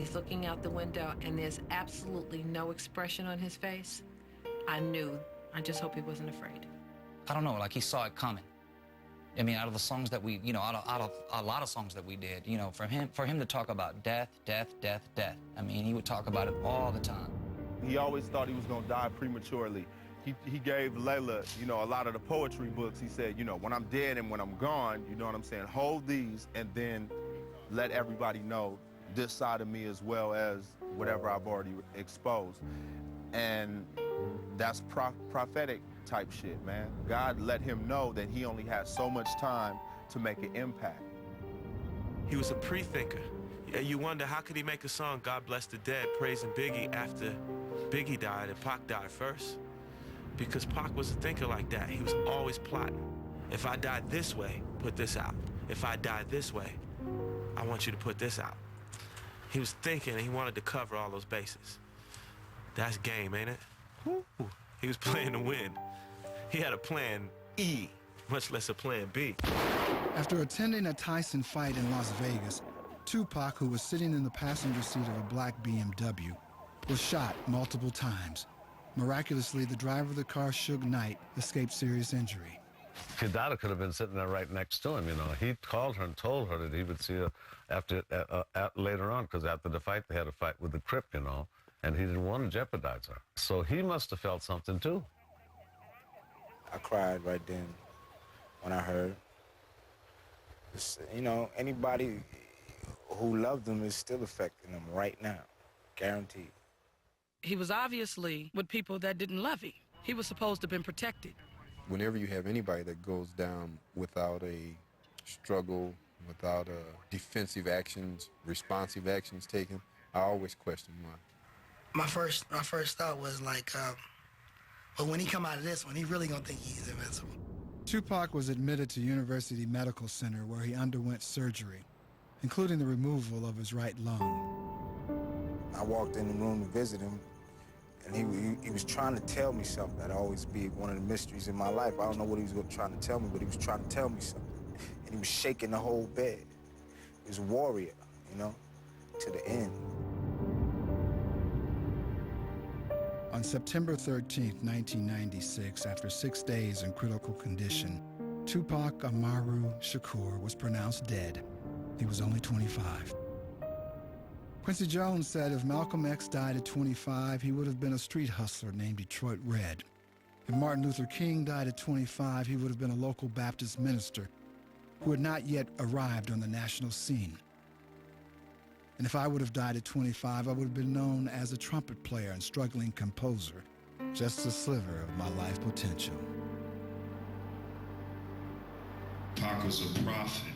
He's looking out the window and there's absolutely no expression on his face. I knew. I just hope he wasn't afraid. I don't know, like he saw it coming. I mean, out of the songs that we, out of a lot of songs that we did, for him to talk about death, death, death, death. I mean, he would talk about it all the time. He always thought he was gonna die prematurely. He gave Layla, a lot of the poetry books. He said, when I'm dead and when I'm gone, you know what I'm saying, hold these and then let everybody know this side of me as well as whatever I've already exposed. And that's prophetic type shit, man. God let him know that he only had so much time to make an impact. He was a pre-thinker. Yeah, you wonder, how could he make a song, God Bless the Dead, praising Biggie after Biggie died and Pac died first? Because Pac was a thinker like that. He was always plotting. If I died this way, put this out. If I died this way, I want you to put this out. He was thinking and he wanted to cover all those bases. That's game, ain't it? Woo. He was playing to win. He had a plan E, much less a plan B. After attending a Tyson fight in Las Vegas, Tupac, who was sitting in the passenger seat of a black BMW, was shot multiple times. Miraculously, the driver of the car, Suge Knight, escaped serious injury. Kidada could have been sitting there right next to him, He called her and told her that he would see her later on, because after the fight, they had a fight with the Crip, and he didn't want to jeopardize her. So he must have felt something, too. I cried right then when I heard. Anybody who loved him is still affecting him right now, guaranteed. He was obviously with people that didn't love him. He was supposed to have been protected. Whenever you have anybody that goes down without a struggle, without defensive actions, responsive actions taken, I always question why. My first thought was like, but when he come out of this one, he really gonna think he's invincible. Tupac was admitted to University Medical Center where he underwent surgery, including the removal of his right lung. I walked in the room to visit him, and he was trying to tell me something. That'd always be one of the mysteries in my life. I don't know what he was trying to tell me, but he was trying to tell me something. And he was shaking the whole bed. He was a warrior, to the end. On September 13, 1996, after 6 days in critical condition, Tupac Amaru Shakur was pronounced dead. He was only 25. Quincy Jones said if Malcolm X died at 25, he would have been a street hustler named Detroit Red. If Martin Luther King died at 25, he would have been a local Baptist minister who had not yet arrived on the national scene. And if I would have died at 25, I would have been known as a trumpet player and struggling composer, just a sliver of my life potential. Pac was a prophet.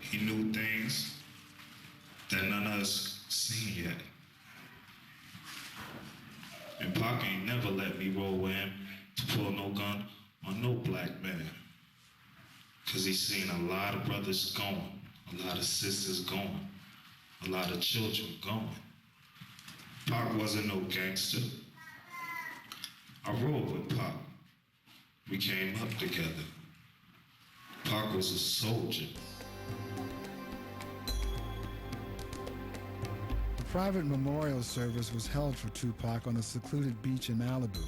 He knew things that none of us seen yet. And Pac ain't never let me roll with him to pull no gun on no black man. Cause he's seen a lot of brothers going, a lot of sisters going, a lot of children going. Pac wasn't no gangster. I rolled with Pac. We came up together. Pac was a soldier. A private memorial service was held for Tupac on a secluded beach in Malibu.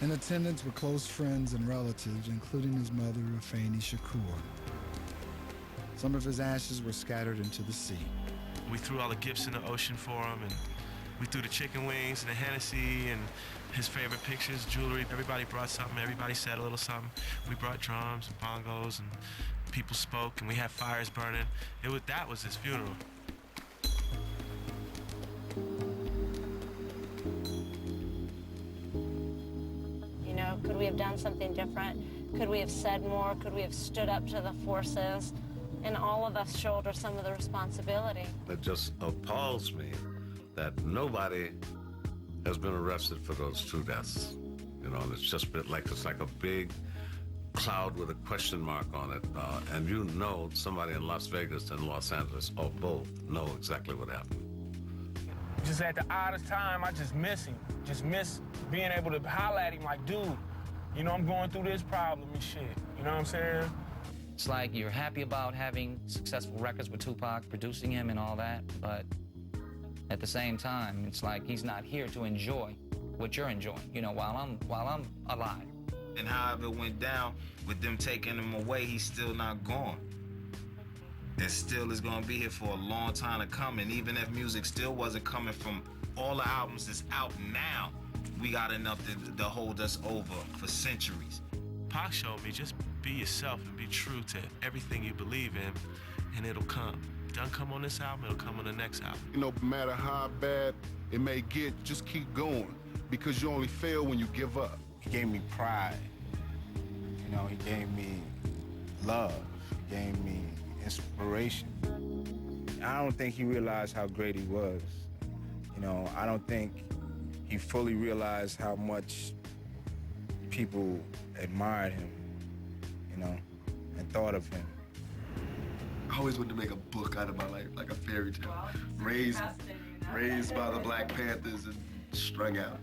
In attendance were close friends and relatives, including his mother, Afeni Shakur. Some of his ashes were scattered into the sea. We threw all the gifts in the ocean for him, and we threw the chicken wings and the Hennessy and his favorite pictures, jewelry. Everybody brought something. Everybody said a little something. We brought drums and bongos, and people spoke, and we had fires burning. That was his funeral. Could we have done something different? Could we have said more? Could we have stood up to the forces? And all of us shoulder some of the responsibility. It just appalls me that nobody has been arrested for those two deaths. And it's just like a big cloud with a question mark on it. And somebody in Las Vegas and Los Angeles, or both, know exactly what happened. Just at the oddest time, I just miss him. Just miss being able to holler at him like, dude, I'm going through this problem and shit. You know what I'm saying? It's like you're happy about having successful records with Tupac, producing him and all that, but at the same time, it's like he's not here to enjoy what you're enjoying, you know, while I'm alive. And however it went down with them taking him away, he's still not gone. And still is gonna be here for a long time to come. And even if music still wasn't coming from all the albums that's out now, we got enough to hold us over for centuries. Pac showed me just be yourself and be true to everything you believe in, and it'll come. Don't come on this album, it'll come on the next album. You know, no matter how bad it may get, just keep going, because you only fail when you give up. He gave me pride. You know, he gave me love. He gave me inspiration. I don't think he realized how great he was. You know, I don't think he fully realized how much people admired him, you know, and thought of him. I always wanted to make a book out of my life, like a fairy tale. Raised by the Black Panthers and strung out.